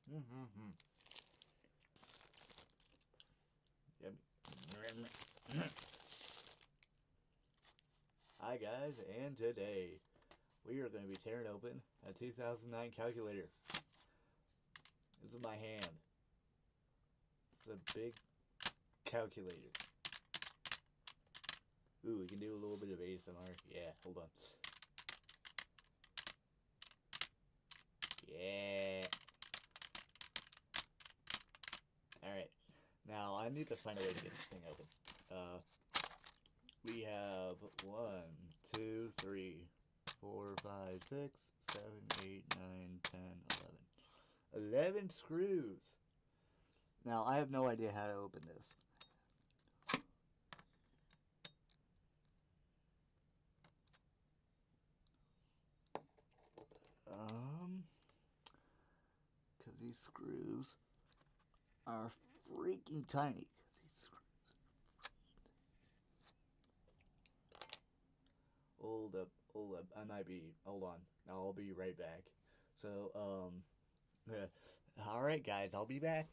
Mm-hmm. Yummy. Hi guys, and today we are going to be tearing open a 2009 calculator. This is my hand. It's a big calculator. Ooh, we can do a little bit of ASMR. Yeah, hold on. Yeah. Alright. Now, I need to find a way to get this thing open. We have 1, 2, 3, 4, 5, 6, 7, 8, 9, 10, 11. 11 screws. Now, I have no idea how to open this. Because these screws are freaking tiny. These screws. Hold up. I might be. Hold on. I'll be right back. So, alright, guys, I'll be back.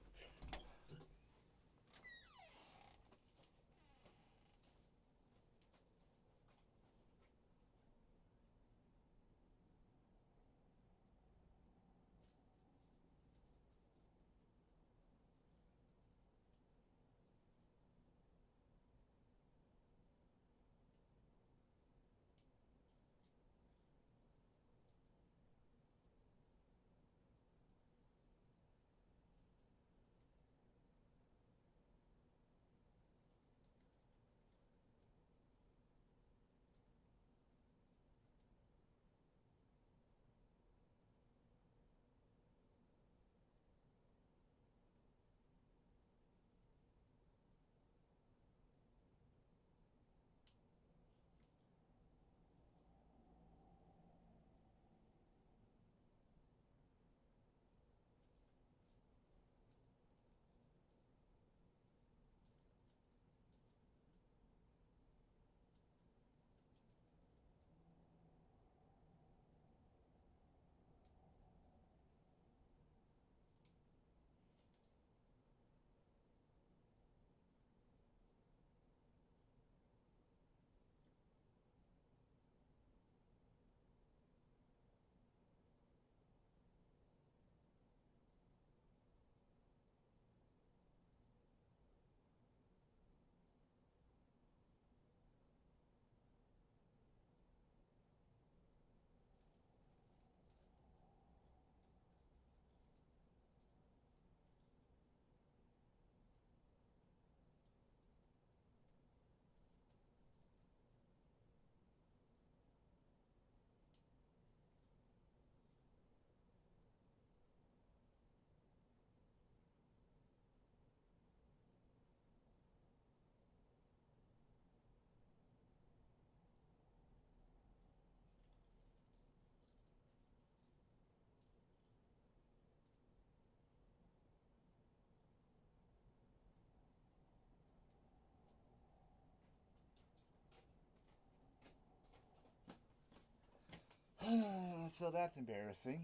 So that's embarrassing.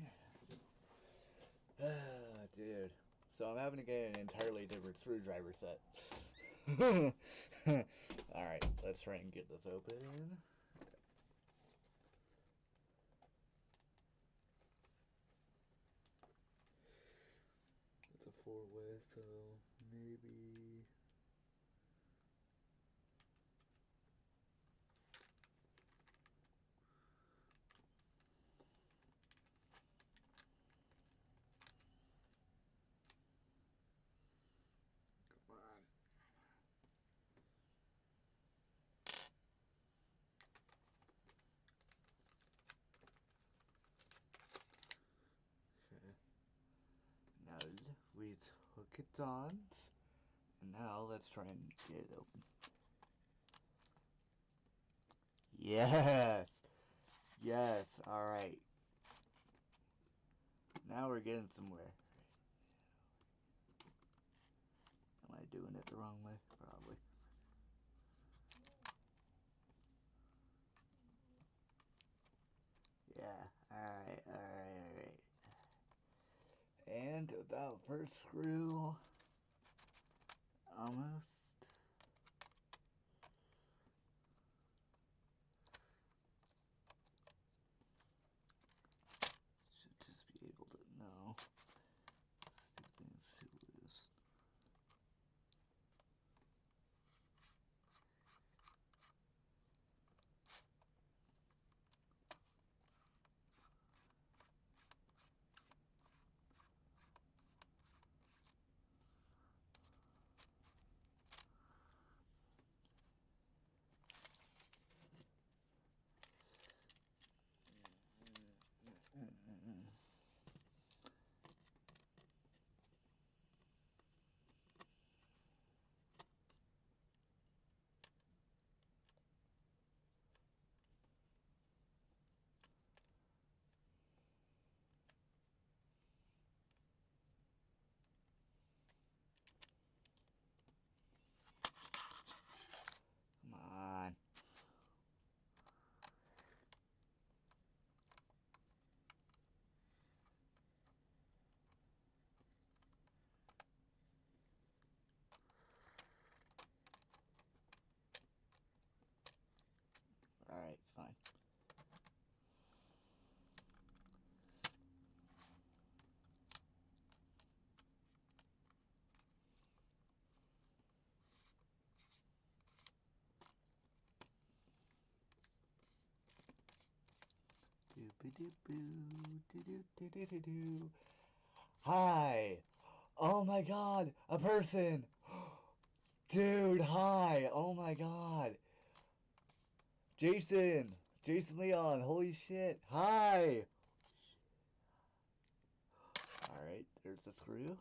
Dude. So I'm having to get an entirely different screwdriver set. Alright, let's try and get this open. It's a 4-way, so maybe... Come on. Okay. Now we hook it on. And now let's try and get it open. Yes! Yes, alright. Now we're getting somewhere. Am I doing it the wrong way? Probably. Yeah, alright. And about first screw. Almost. Should just be able to know. Stupid thing's too loose. Come on. Alright, fine. Hi! Oh my god! A person! Dude, hi! Oh my god! Jason! Jason Leon, holy shit! Hi! Alright, there's the screw.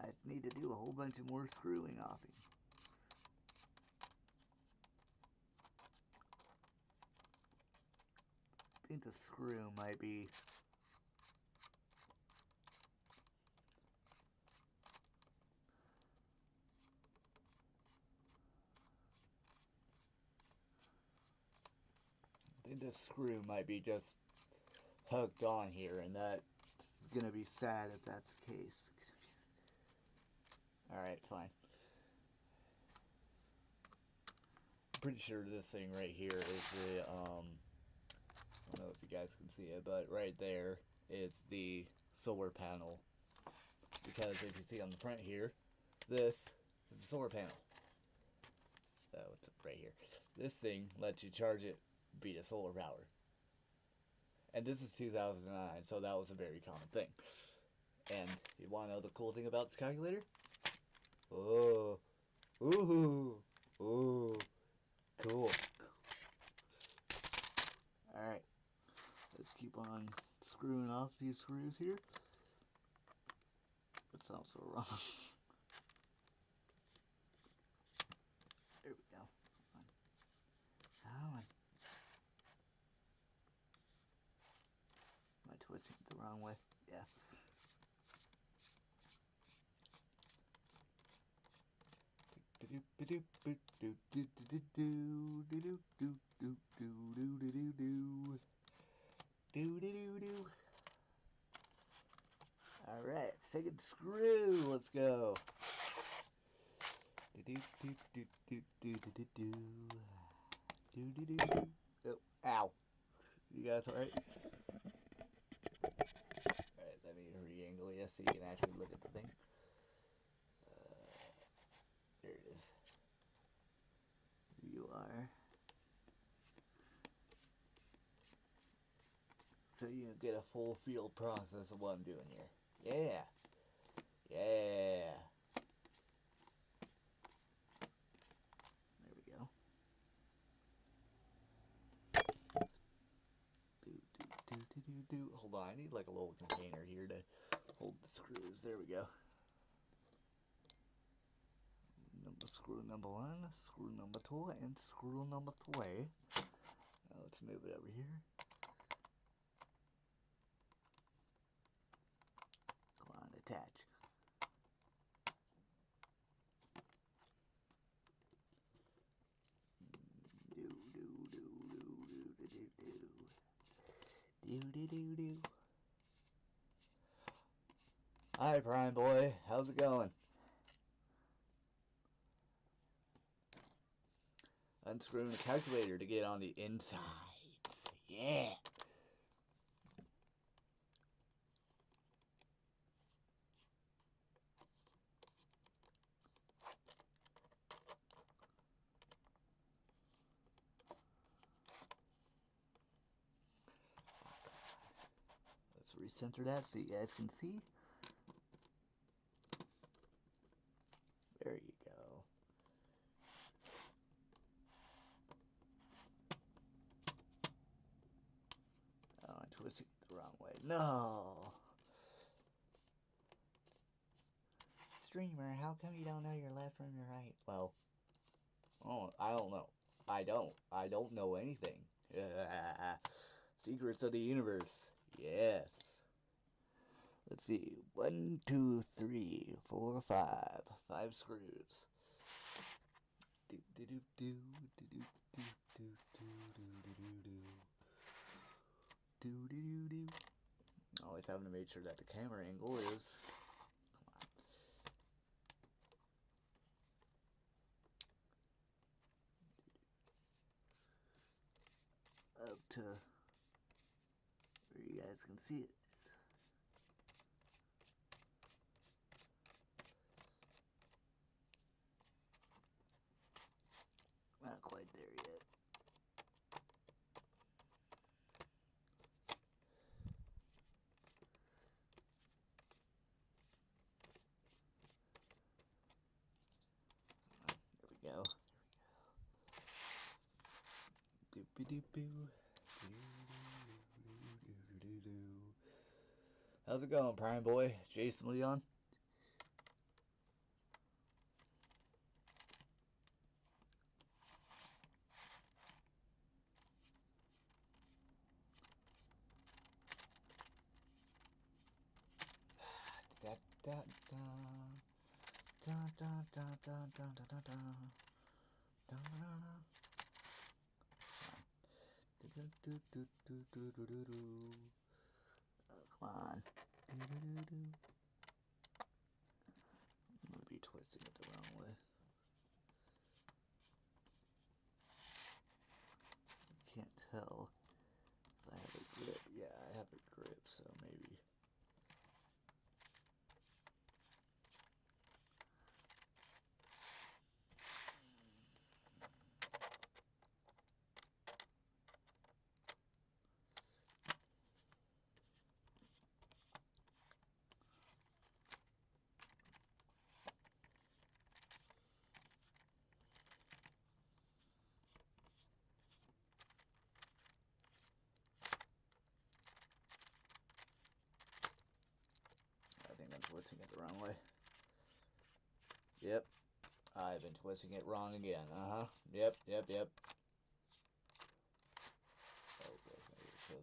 I just need to do a whole bunch of more screwing offing. I think the screw might be... I think the screw might be just hooked on here, and that's gonna be sad if that's the case. Alright, fine. I'm pretty sure this thing right here is the, I don't know if you guys can see it, but right there is the solar panel. Because if you see on the front here, this is the solar panel. So it's right here. This thing lets you charge it via solar power. And this is 2009, so that was a very common thing. And you want to know the cool thing about this calculator? Oh, ooh, ooh, cool. Alright, let's keep on screwing off a few screws here. That sounds so wrong. There we go. Come on. Am I twisting it the wrong way? Yeah. Alright, second screw. Let's go. Oh, ow. You guys alright? Alright, let me re-angle you so you can actually look at the thing. There it is. You are. So you get a full field process of what I'm doing here. Yeah. Yeah. There we go. Hold on, I need like a little container here to hold the screws. There we go. Screw number 1, screw number 2, and screw number 3. Now let's move it over here. Come on, attach. Do. Hi, Prime Boy. How's it going? Unscrewing the calculator to get on the insides. Yeah. Let's recenter that so you guys can see. There you go. Oh, I twisted it the wrong way. No. Streamer, how come you don't know your left from your right? Well, oh, I don't know. I don't know anything. Secrets of the universe. Yes. Let's see. 1, 2, 3, 4, 5. 5 screws. Do do do do do do do do do do do do do do do. Always having to make sure that the camera angle is. Up to where you guys can see it. Not quite there yet. There we go. How's it going, Prime Boy? Jason Leon? Da, da, da. Da, da, da, da, da, da, da, da. Da, da, da. Do, do, do, do, do, do, do, do. Oh, come on. Do, do, do, do. I'm gonna be twisting it the wrong way. Can't tell if I have a grip. Yeah, I have a grip, so maybe. I think I'm twisting it the wrong way. Yep. I've been twisting it wrong again. Uh-huh. Yep, yep, yep. Okay, so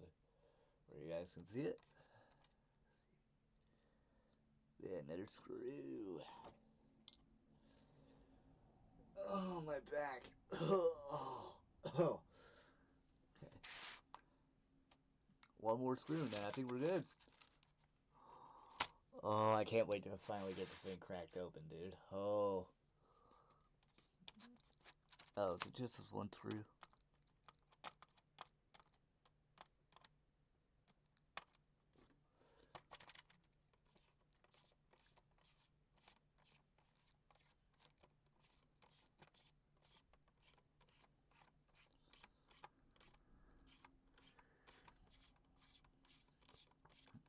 where you guys can see it. Yeah, another screw. Oh, my back. Oh. Okay. One more screw and then I think we're good. Oh, I can't wait to finally get this thing cracked open, dude. Oh. Oh, is it just this one screw?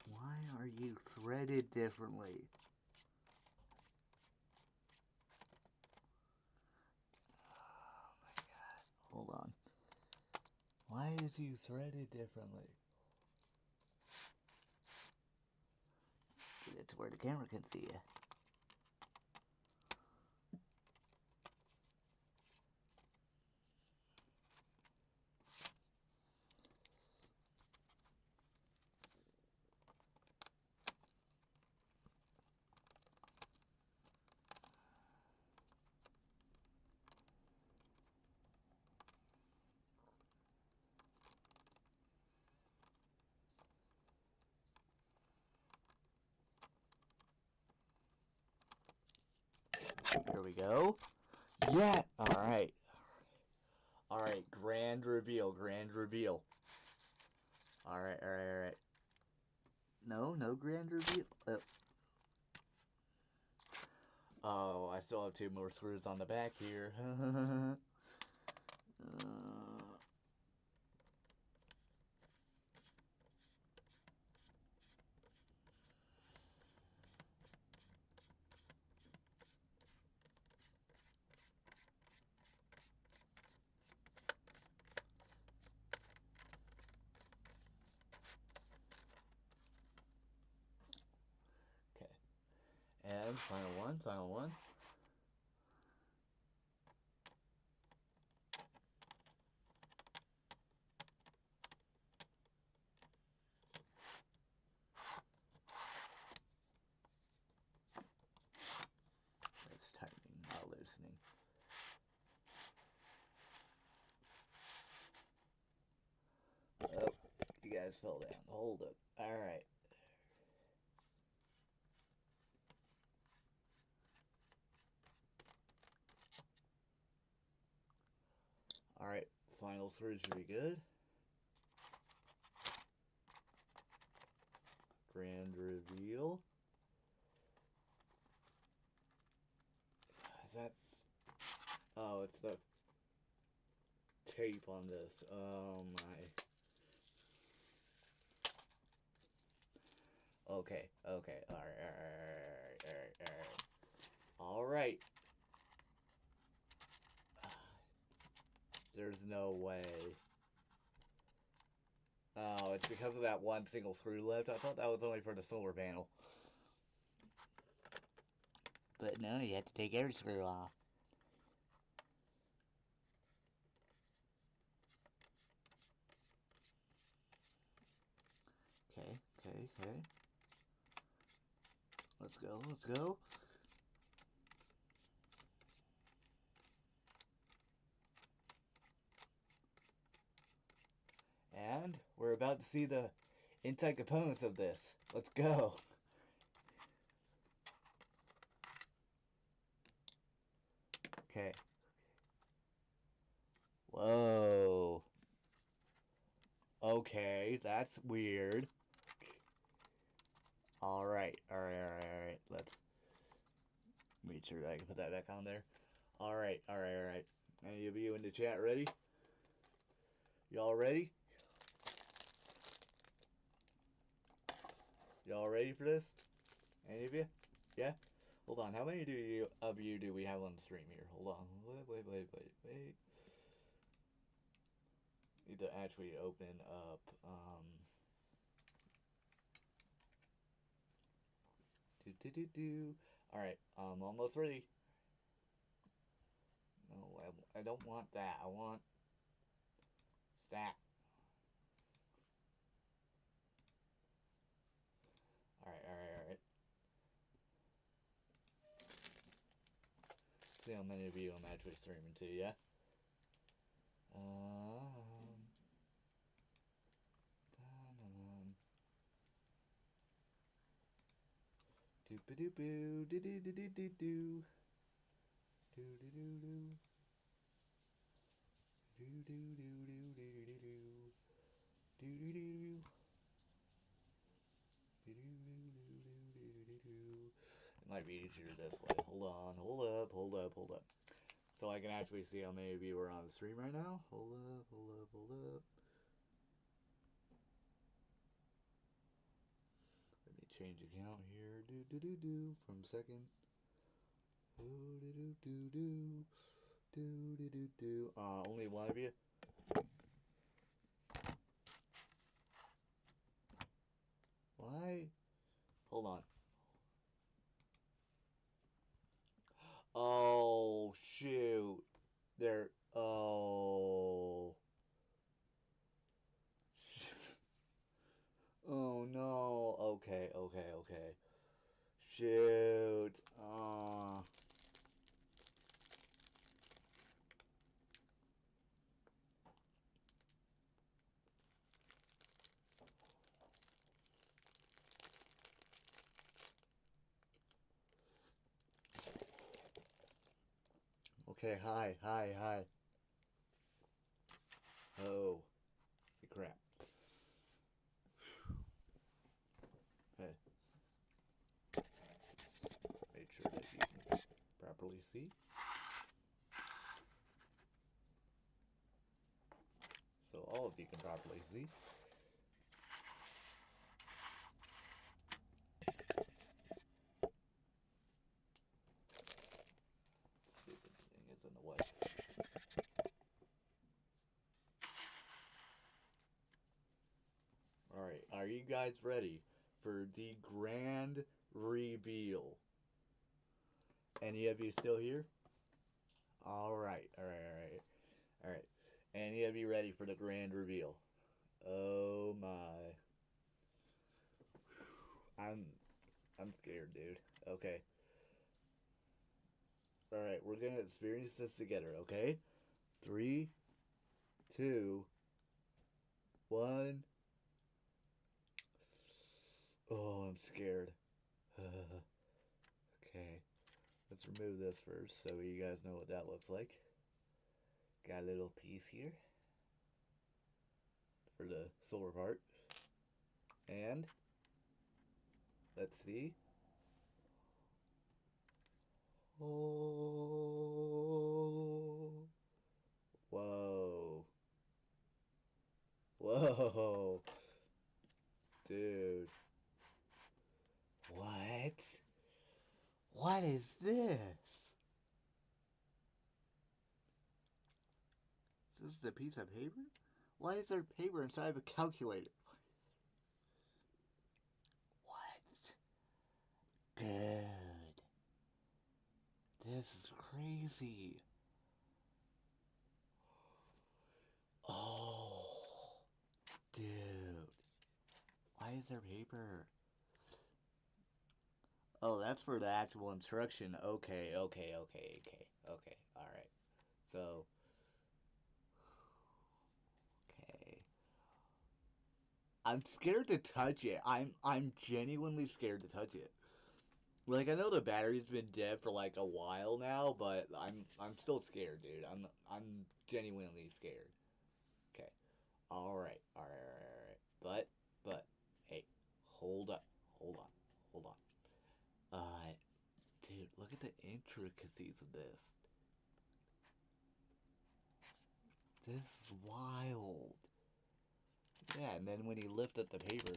Why are you threaded differently? Oh my god. Hold on. Why is you threaded differently? Get it to where the camera can see you. Here we go. Yeah! Alright. Alright, grand reveal, grand reveal. Alright, alright, alright. No, no grand reveal. Oh, I still have 2 more screws on the back here. Okay. And final one, final one. It's tightening, not loosening. Oh, you guys fell down. Hold up. Alright. Alright, final screw should be good. Grand reveal. That's... Oh, it's the tape on this. Oh my. Okay, okay, alright. There's no way. Oh, it's because of that one single screw left. I thought that was only for the solar panel. But no, you have to take every screw off. Okay, okay, okay. Let's go, let's go. And we're about to see the inside components of this. Let's go. Okay. Whoa. Okay, that's weird. Alright, alright. Let's make sure I can put that back on there. Alright. Any of you in the chat ready? Y'all ready? Y'all ready for this? Any of you? Yeah? Hold on, how many of you do we have on the stream here? Hold on. Wait. Need to actually open up, Alright, I'm almost ready. No, I don't want that. I want that. Alright. See how many of you I'm actually streaming to, yeah? Doop-a-doop-boo, do-do-do-do-do-do. Do-do-do-do. Do-do-do-do-do-do-do. Do-do-do-do. It might be easier this way. Hold up. So I can actually see how many of you are on the stream right now. Hold up. Let me change account here. Do from second. Do. Only one of you. Why? Hold on. Oh, shoot. There. Oh. Oh, no. Okay. Shoot. Okay, hi. Oh, crap. Okay. Let's make sure that you can properly see. So all of you can properly see. Stupid thing is in the way. Alright, are you guys ready for the grand reveal? Any of you still here? Alright. Any of you ready for the grand reveal? Oh my. I'm scared, dude. Okay. Alright, we're gonna experience this together, okay? 3, 2, 1. Oh, I'm scared. Okay. Let's remove this first so you guys know what that looks like. Got a little piece here for the silver part. And let's see. Oh. Whoa. Whoa. Dude. What? What is this? Is this a piece of paper? Why is there paper inside of a calculator? What? Dude. This is crazy. Oh. Dude. Why is there paper? Oh, that's for the actual instruction. Okay. Alright. So, okay. I'm scared to touch it. I'm genuinely scared to touch it. Like, I know the battery's been dead for like a while now, but I'm still scared, dude. I'm genuinely scared. Okay. Alright. But hey, hold up. Hold on. Dude, look at the intricacies of this. This is wild. Yeah, and then when he lifted the paper.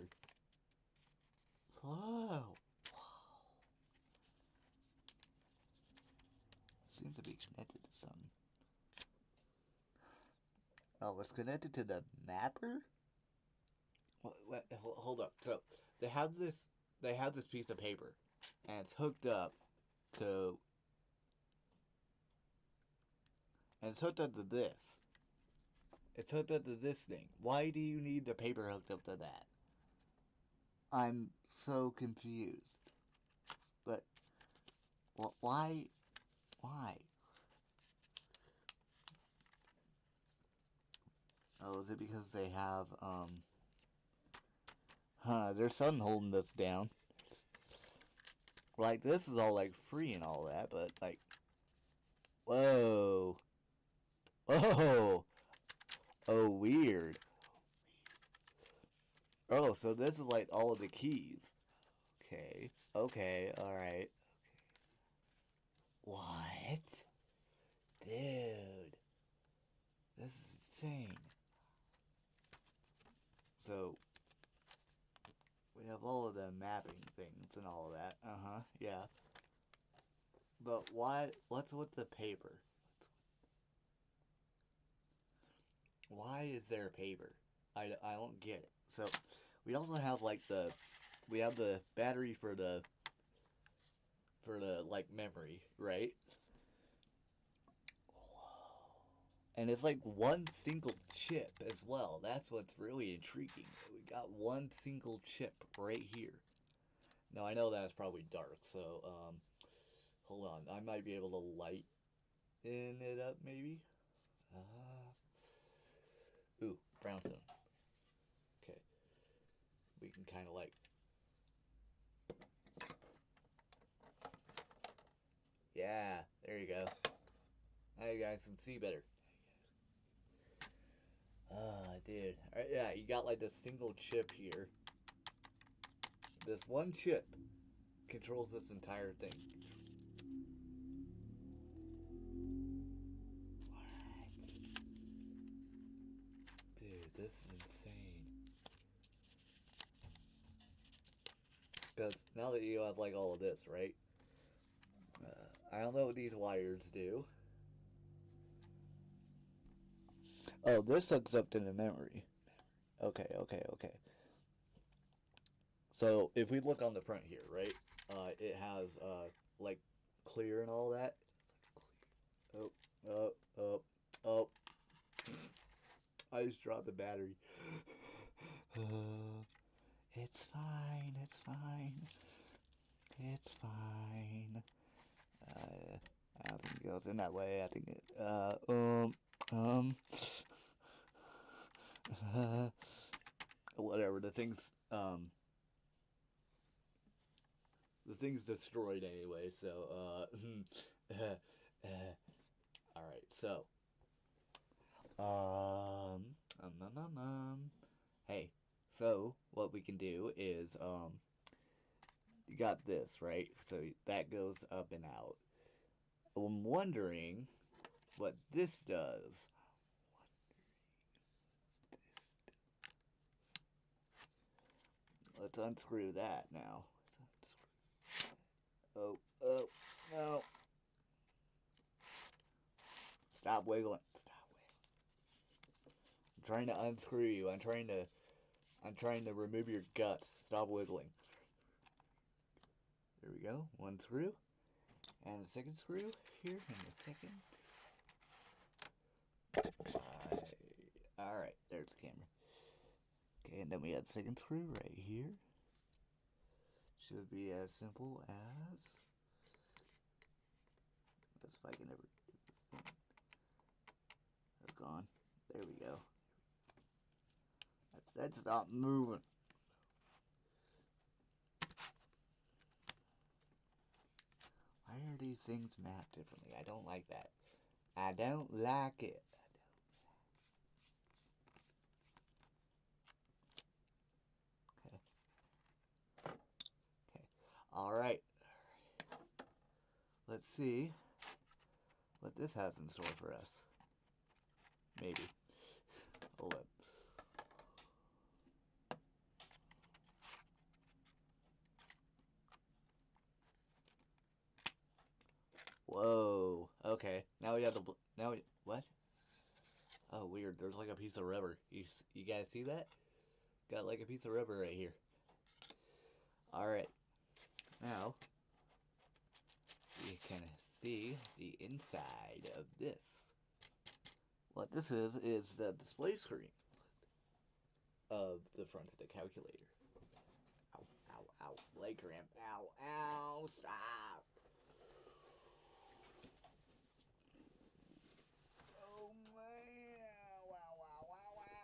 Whoa. Seems to be connected to something. Oh, it's connected to the mapper? Wait, hold up. So they have this piece of paper, and it's hooked up to this. It's hooked up to this thing. Why do you need the paper hooked up to that? I'm so confused. But why? Why? Oh, is it because they have their son holding this down? Like, this is all like free and all that, but like, whoa, oh, oh, weird. Oh, so this is like all of the keys. Okay, alright. What? Dude. This is insane. So, we have all of the mapping things and all of that. Yeah. But why? What's with the paper? Why is there paper? I don't get it. So, we also have like we have the battery for the like memory, right? And it's like one single chip as well. That's what's really intriguing. We got one single chip right here. Now I know that's probably dark, so hold on. I might be able to lighten it up maybe. Ooh, brownstone. Okay, we can kind of like. Yeah, there you go. guys can see better. Dude. Alright, yeah, you got like this single chip here. This one chip controls this entire thing. What? Dude, this is insane. Because now that you have like all of this, right? I don't know what these wires do. Oh, this hooks up to the memory. Okay, okay, okay. So if we look on the front here, right? It has like clear and all that. Oh, oh, oh, oh. I just dropped the battery. It's fine, it's fine. It's fine. I don't think it goes in that way. I think it, whatever. The thing's destroyed anyway, so, alright, so, hey, so, what we can do is, you got this, right? So that goes up and out. I'm wondering what this does. Let's unscrew that now. Oh, oh, no. Stop wiggling. Stop wiggling. I'm trying to unscrew you. I'm trying to remove your guts. Stop wiggling. There we go. One screw. And the second screw here in a second. Alright, there's the camera. Okay, and then we have the second screw right here. Should be as simple as... If I can ever get this thing. It's gone. There we go. That's not moving. Why are these things mapped differently? I don't like that. I don't like it. Okay. Okay. Alright. Let's see what this has in store for us. Maybe. Hold up. Whoa. Okay. Now we have the... What? Oh, weird. There's like a piece of rubber. You guys see that? Got like a piece of rubber right here. Alright. Now, you can see the inside of this. What this is the display screen of the front of the calculator. Ow, ow, ow. Leg cramp. Ow, ow. Stop. Oh, man. Ow, ow, ow, ow,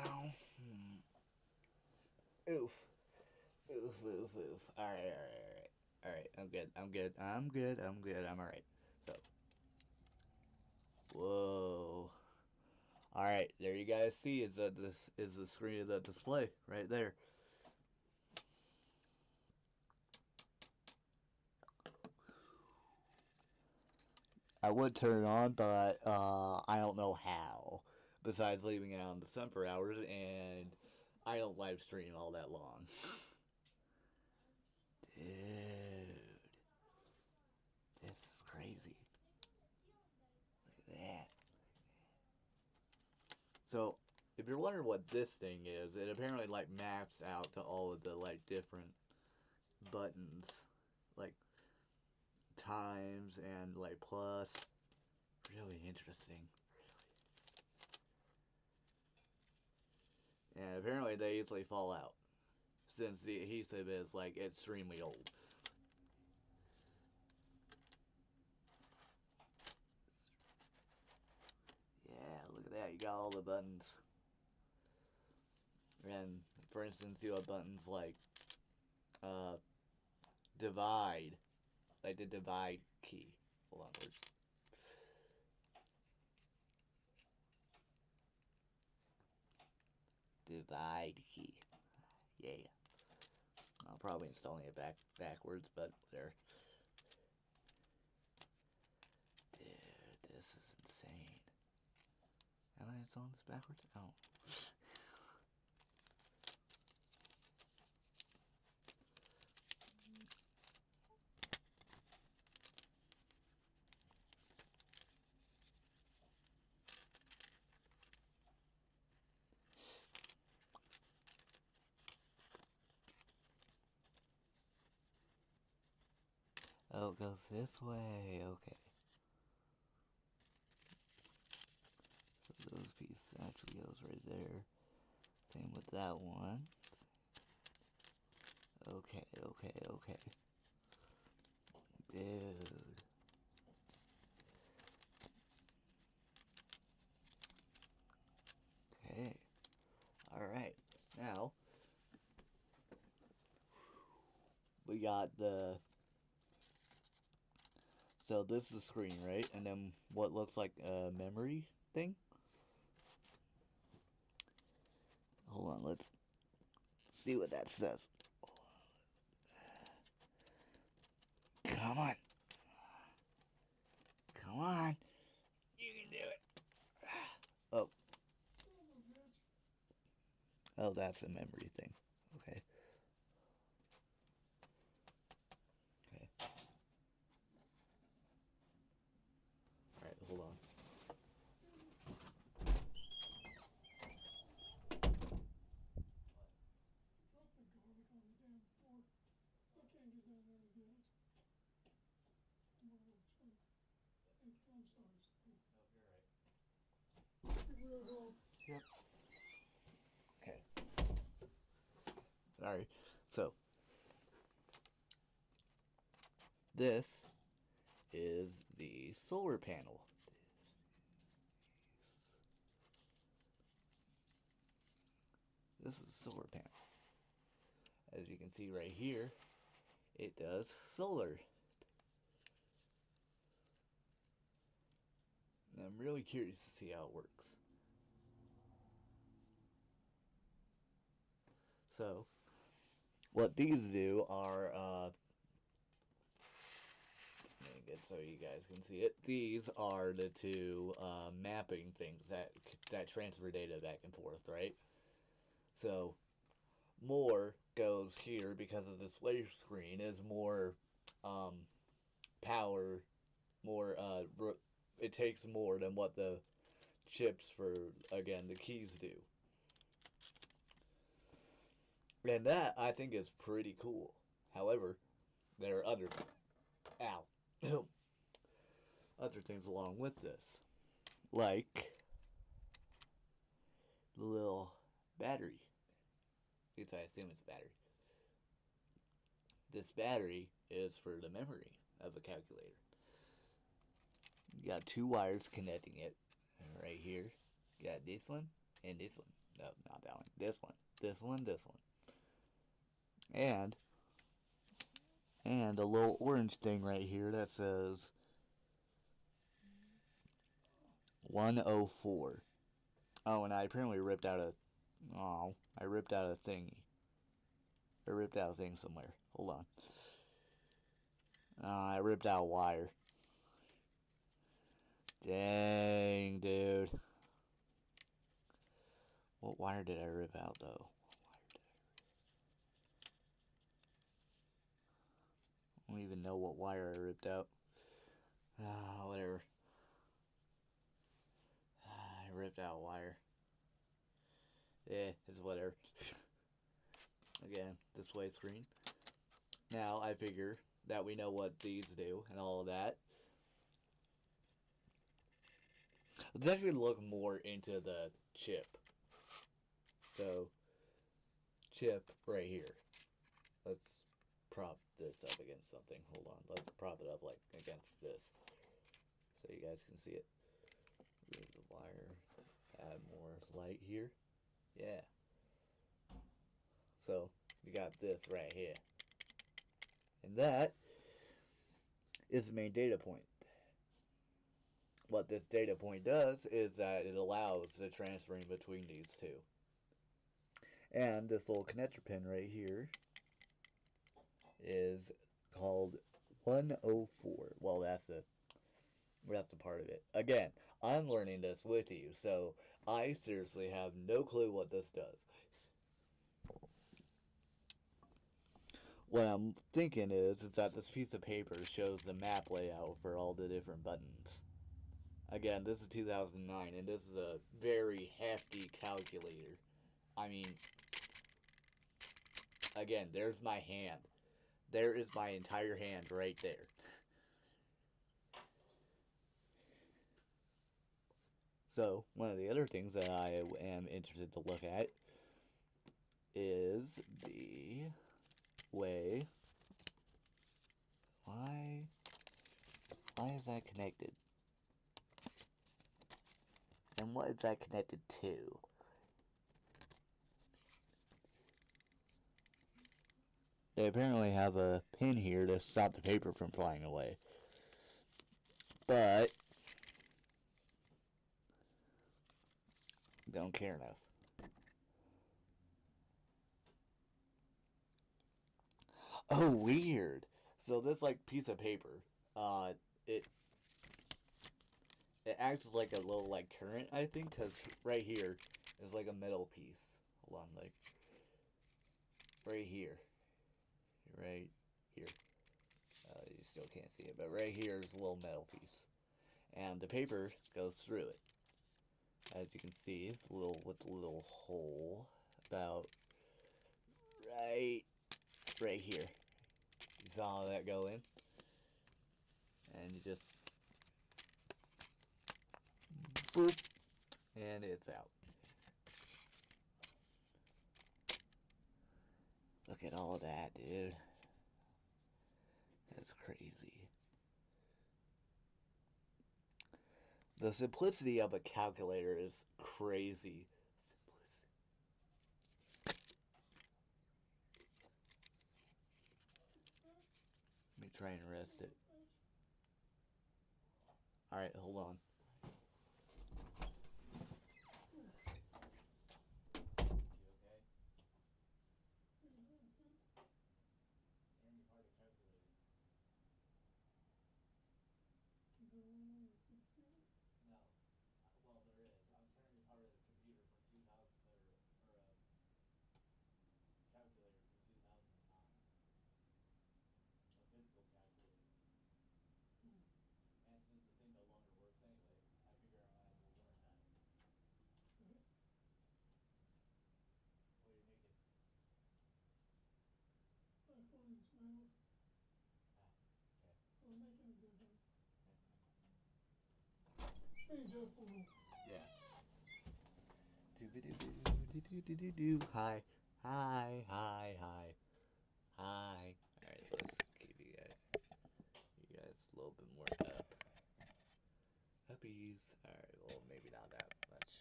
ow. Ow. Oof. Oof, oof, oof. Alright. Alright, I'm good. I'm alright. So. Whoa. Alright, there you guys see this is the screen of the display right there. I would turn it on, but I don't know how. Besides leaving it out in the sun for hours, and I don't live stream all that long. Dude. This is crazy. Look at that. So, if you're wondering what this thing is, it apparently like maps out to all of the like different buttons. Like times and like plus. Really interesting. And apparently they easily fall out. Since the adhesive is like extremely old. Yeah, look at that. You got all the buttons. And for instance, you have buttons like divide. Like the divide key. Hold on, where's divide key? Yeah. I'm probably installing it backwards, but whatever. Dude, this is insane. Am I installing this backwards? Oh. Oh, it goes this way. Okay. So those pieces actually goes right there. Same with that one. Okay, okay, okay. Dude. Okay. Alright. Now, we got the... So this is the screen, right? And then what looks like a memory thing? Hold on, let's see what that says. Come on. Come on. You can do it. Oh. Oh, that's a memory thing. Okay. Okay. Alright, hold on. Yep. Okay. Alright. So, this is the solar panel. This is the solar panel. As you can see right here, it does solar. And I'm really curious to see how it works. So, what these do are, let's make it so you guys can see it. These are the two mapping things that transfer data back and forth, right? So, more goes here because of this display screen is more power, more it takes more than what the chips for, again, the keys do. And that, I think, is pretty cool. However, there are other other things along with this, like the little battery. At least I assume it's a battery. This battery is for the memory of a calculator. You got two wires connecting it right here. You got this one and this one. No, not that one. This one. This one, this one. And a little orange thing right here that says 104. Oh, and I apparently ripped out a... Oh, I ripped out a thingy. I ripped out a thing somewhere. Hold on. I ripped out a wire. Dang, dude. What wire did I rip out, though? I don't even know what wire I ripped out. Whatever. I ripped out a wire. Yeah, it's whatever. Again, display screen. Now, I figure that we know what these do and all of that. Let's actually look more into the chip. So, chip right here. Let's prop this up against something. Hold on. Let's prop it up like against this. So you guys can see it. Move the wire. Add more light here. Yeah. So, you got this right here. And that is the main data point. What this data point does is that it allows the transferring between these two. And this little connector pin right here is called 104. Well, that's the part of it. Again, I'm learning this with you, so I seriously have no clue what this does. What I'm thinking is that this piece of paper shows the map layout for all the different buttons. Again, this is 2009, and this is a very hefty calculator. I mean, again, there's my hand. There is my entire hand right there. So, one of the other things that I am interested to look at is the way. Why is that connected? And what is that connected to? They apparently have a pin here to stop the paper from flying away. But don't care enough. Oh, weird. So this like piece of paper, uh, it it acts like a little like current, I think, because right here is like a metal piece. Hold on, like right here, right here. You still can't see it, but right here is a little metal piece, and the paper goes through it. As you can see, it's a little with a little hole about right here. You saw that go in, and you just boop, and it's out. Look at all that, dude. That's crazy. The simplicity of a calculator is crazy. Simplicity. Let me try and rest it. Alright, hold on. Yeah. Hi. Hi, hi, hi. Hi. Alright, let's keep you guys a little bit more up. Puppies. Alright, well, maybe not that much.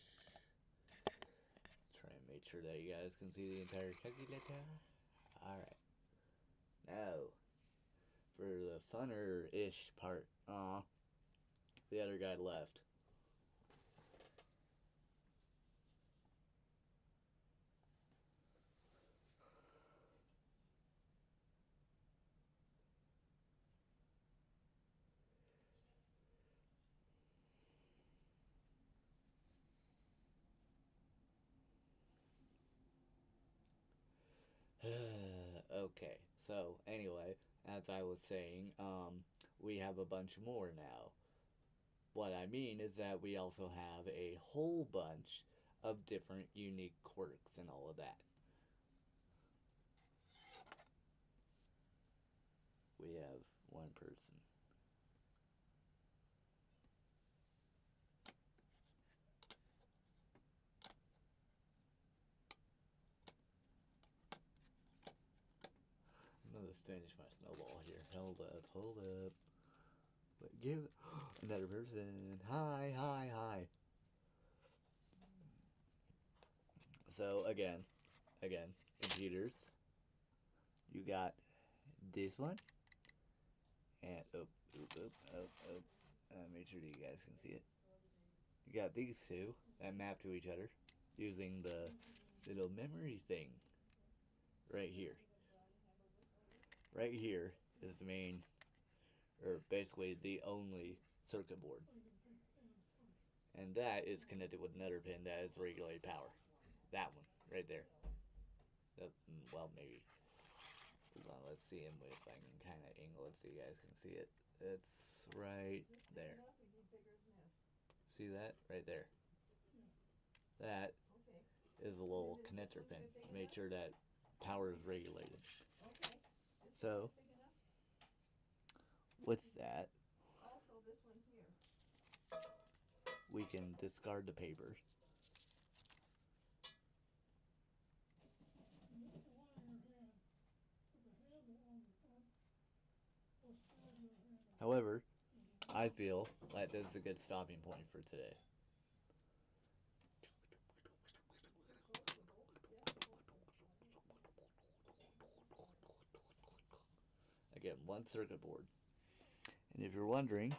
Let's try and make sure that you guys can see the entire calculator. Alright. Now, for the funner-ish part. The other guy left. Okay, so anyway, as I was saying, we have a bunch more now. What I mean is that we also have a whole bunch of different unique quirks and all of that. We have one person. I'm gonna finish my snowball here. Hold up. But give another person. Hi, hi, hi. So again, computers. You got this one, and Make sure that you guys can see it. You got these two that map to each other using the little memory thing right here. Right here is the main, or basically the only circuit board. And that is connected with another pin that is regulated power. That one, right there. Well, maybe. Hold on, let's see if I can kind of angle it so you guys can see it. It's right there. See that? Right there. That is a little connector pin to make sure that power is regulated. So, with that, we can discard the paper. However, I feel like this is a good stopping point for today. Again, one circuit board. And if you're wondering,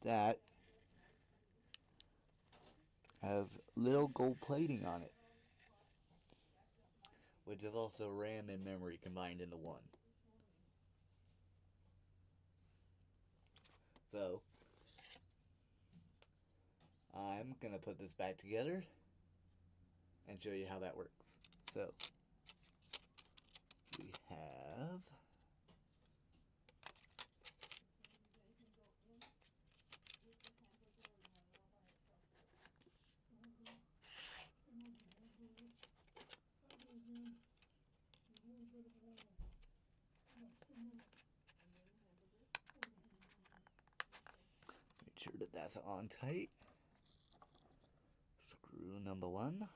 that has little gold plating on it, which is also RAM and memory combined into one. So, I'm going to put this back together and show you how that works. So, we have make sure that that's on tight. Screw number one.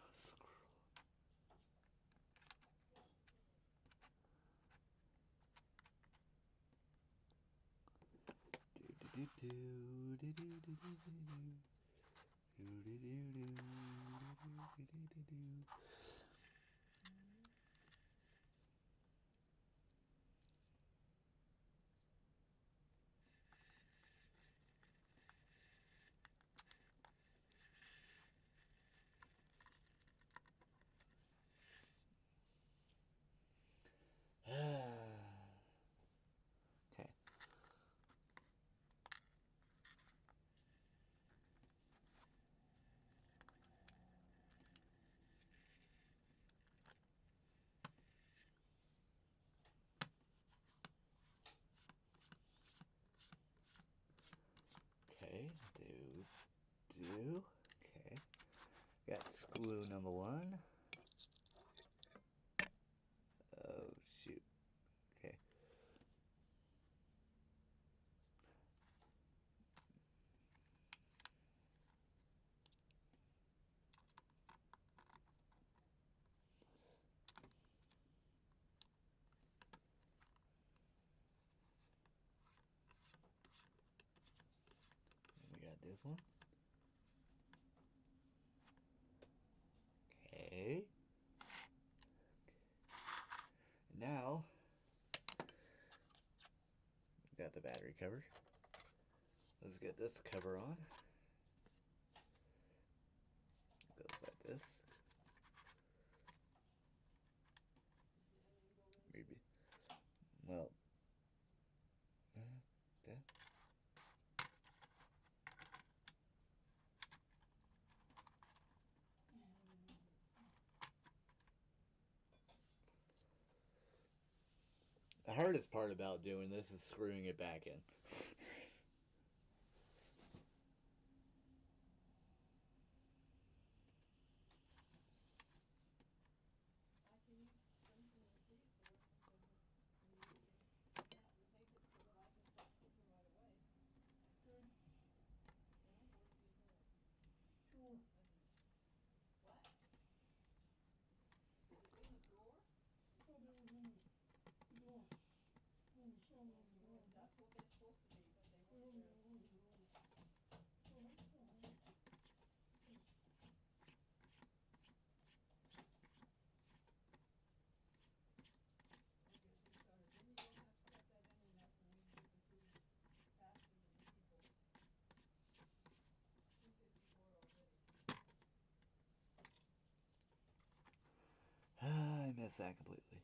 Okay. Okay, do. Okay. Got screw number one. Oh, shoot. Okay. We got this one. Okay. Now, we got the battery cover. Let's get this cover on. Goes like this. Maybe. Well, that. The hardest part about doing this is screwing it back in. missed that completely.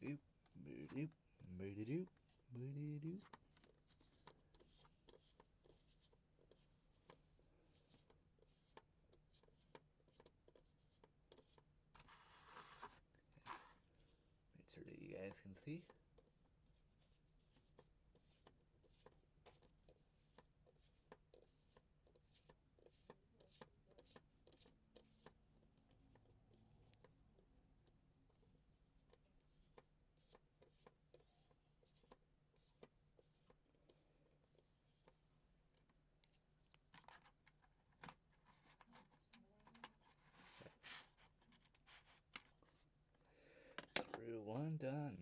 Doop, doop, doop, doop. Make sure that you guys can see. Screw one done.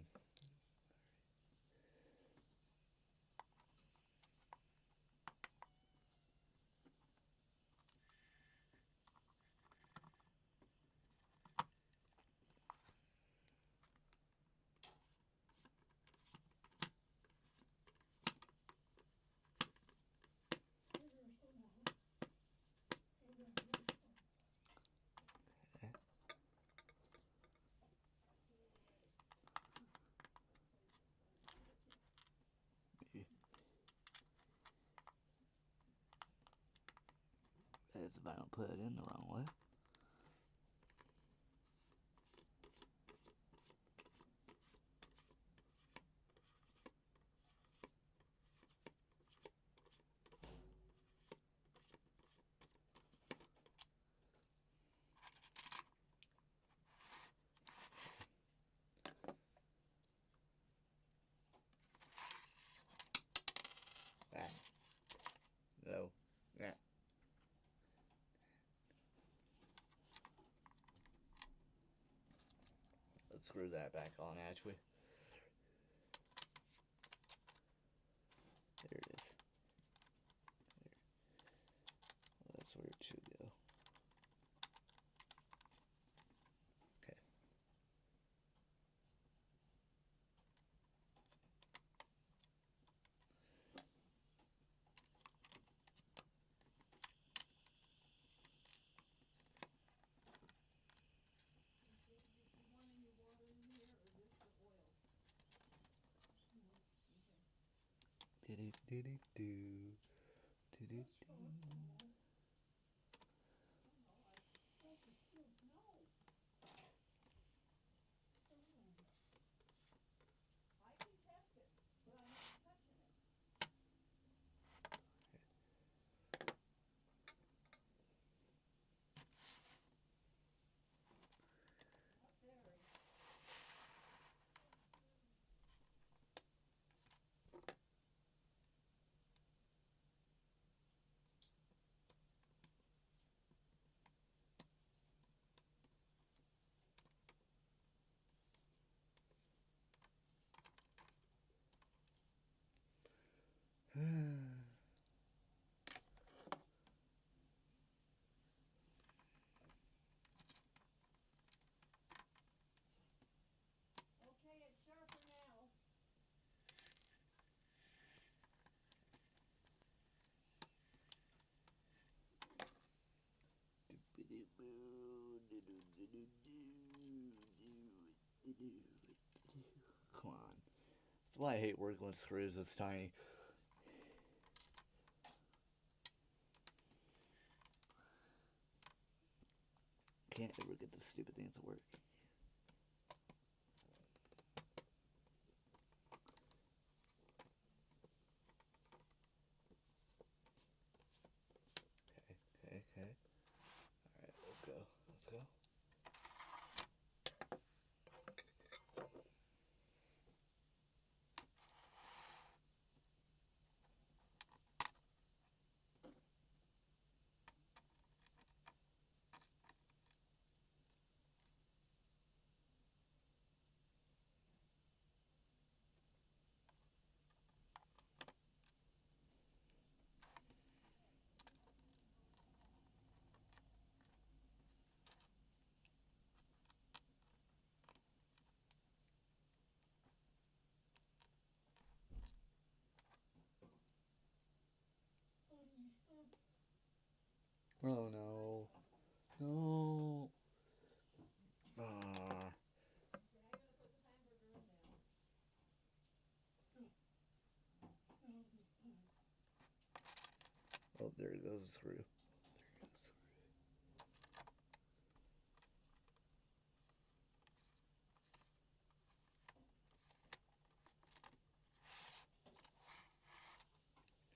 That's if I don't put it in the wrong way. Ah. No. Yeah. Let's screw that back on, actually. There it is. There. Well, that's where it should go. Okay. Diddy diddy do. Diddy do. Come on. That's why I hate working with screws this tiny. Can't ever get the stupid things to work. Okay. Alright, let's go. Let's go. Oh no. No. Ah. Oh, there goes the screw. There goes.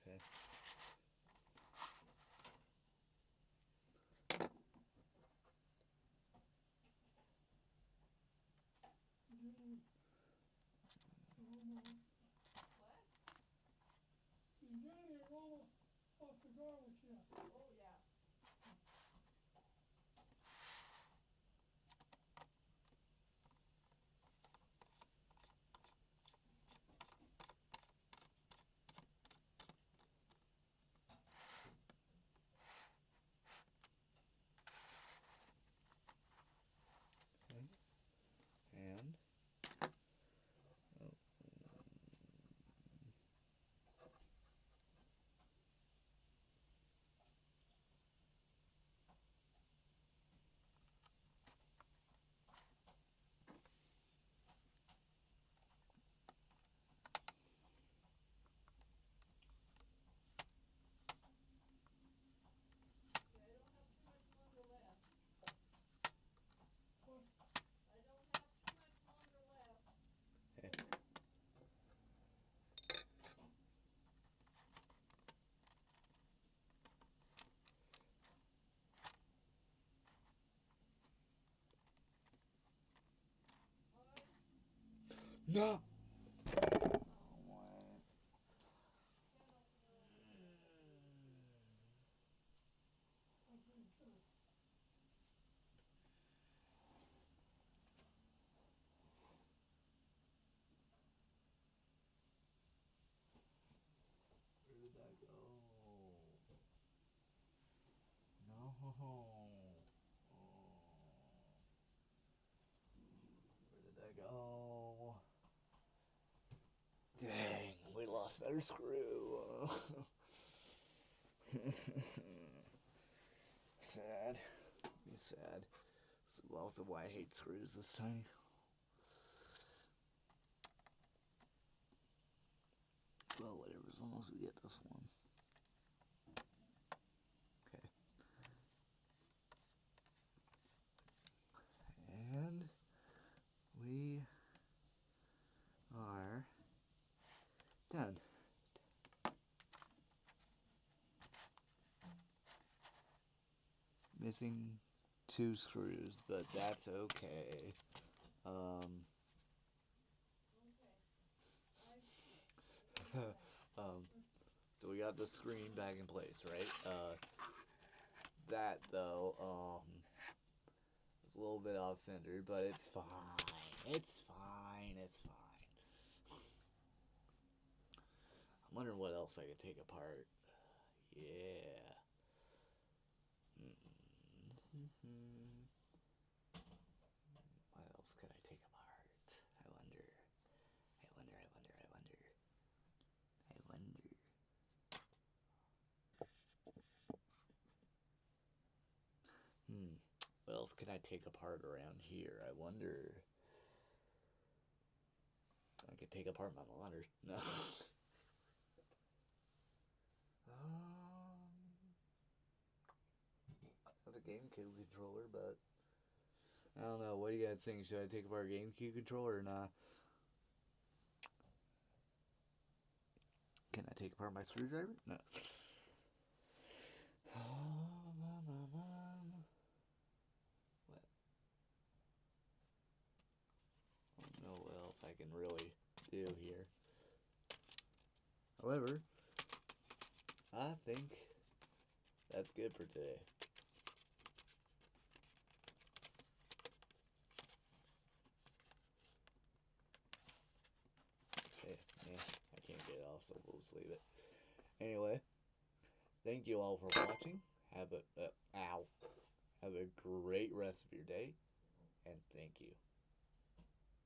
Okay. Okay. And oh. Okay. No. Where did that go? No. Oh. Where did that go? Dang, we lost another screw. Sad. Be sad. It's also why I hate screws this tiny. Well, whatever, as long as we get this one. Okay. And we are done. Missing 2 screws, but that's okay. So we got the screen back in place, right? That though, is a little bit off center, but it's fine. It's fine. It's fine. I'm wondering what else I could take apart. Yeah. What else could I take apart? I wonder. I wonder. I wonder. I wonder. I wonder. What else can I take apart around here? I wonder. I could take apart my monitor. No. I have a GameCube controller, but I don't know. What do you guys think? Should I take apart a GameCube controller or not? Can I take apart my screwdriver? No. I can really do here. However, I think that's good for today. Okay, yeah, I can't get it off, so we'll just leave it. Anyway, thank you all for watching. Have have a great rest of your day, and thank you.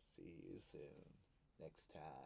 See you soon next time.